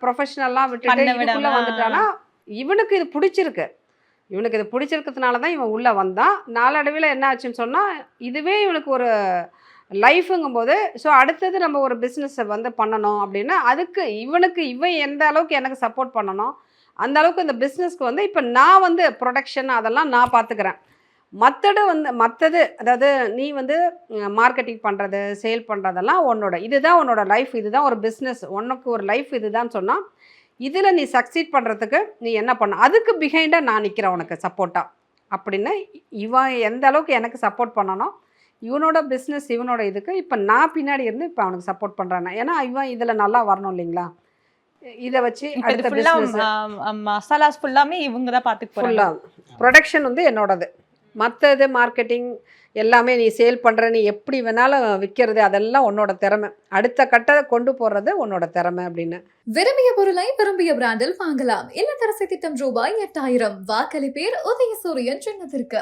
ப்ரொஃபஷனல்லாம் விட்டுட்டு பண்ண இதுக்குள்ள விடாம வந்துட்டானா இவனுக்கு இது பிடிச்சிருக்கு. இவனுக்கு இது பிடிச்சிருக்கிறதுனால தான் இவன் உள்ள வந்தான். நாளடைவில என்ன ஆச்சுன்னு சொன்னா, இதுவே இவனுக்கு ஒரு லைஃப்ங்கும்போது, ஸோ அடுத்தது நம்ம ஒரு பிசினஸ் வந்து பண்ணணும் அப்படின்னா, அதுக்கு இவன் எந்த அளவுக்கு எனக்கு சப்போர்ட் பண்ணனோ, அந்த அளவுக்கு இந்த பிசினஸ்க்கு வந்து இப்ப நான் வந்து புரொடக்ஷன் அதெல்லாம் நான் பார்த்துக்கிறேன். மத்தது அதாவது நீ வந்து மார்க்கெட்டிங் பண்றது, சேல் பண்றதெல்லாம் இதுதான் உன்னோட லைஃப். இதுதான் ஒரு பிசினஸ். உனக்கு ஒரு லைஃப் இதுதான்னு சொன்னா, இதுல நீ சக்சீட் பண்றதுக்கு நீ என்ன பண்ண? அதுக்கு பிஹைண்டா நான் நிக்கிறேன் உனக்கு சப்போர்ட்டா. அப்படின்னு இவன் எந்த அளவுக்கு எனக்கு சப்போர்ட் பண்ணனோ, இவனோட பிசினஸ் இவனோட இதுக்கு இப்ப நான் பின்னாடி இருந்து இப்ப அவனுக்கு சப்போர்ட் பண்றேன். ஏன்னா இவன் இதுல நல்லா வரணும் இல்லைங்களா? இத வச்சு இப்ப இது அடுத்த ஃபுல்லா பிசினஸ் மசாலாஸ் ஃபுல்லாமே இவங்க தான் பாத்துக்க போறாங்க. ஃபுல்லா ப்ரொடக்ஷன் வந்து என்னோடது. மற்றது மார்க்கெட்டிங் எல்லாமே நீ சேல் பண்ணுற, நீ எப்படி வேணாலும் விற்கிறது, அதெல்லாம் உன்னோட திறமை. அடுத்த கட்ட கொண்டு போகிறது உன்னோட திறமை அப்படின்னு. விரும்பிய பொருளை விரும்பிய பிராண்டில் வாங்கலாம். இல்லத்தரசி திட்டம் ரூபாய் 8000. வாக்களிப்பேர் உதயசூரியன் சின்னத்திற்கு.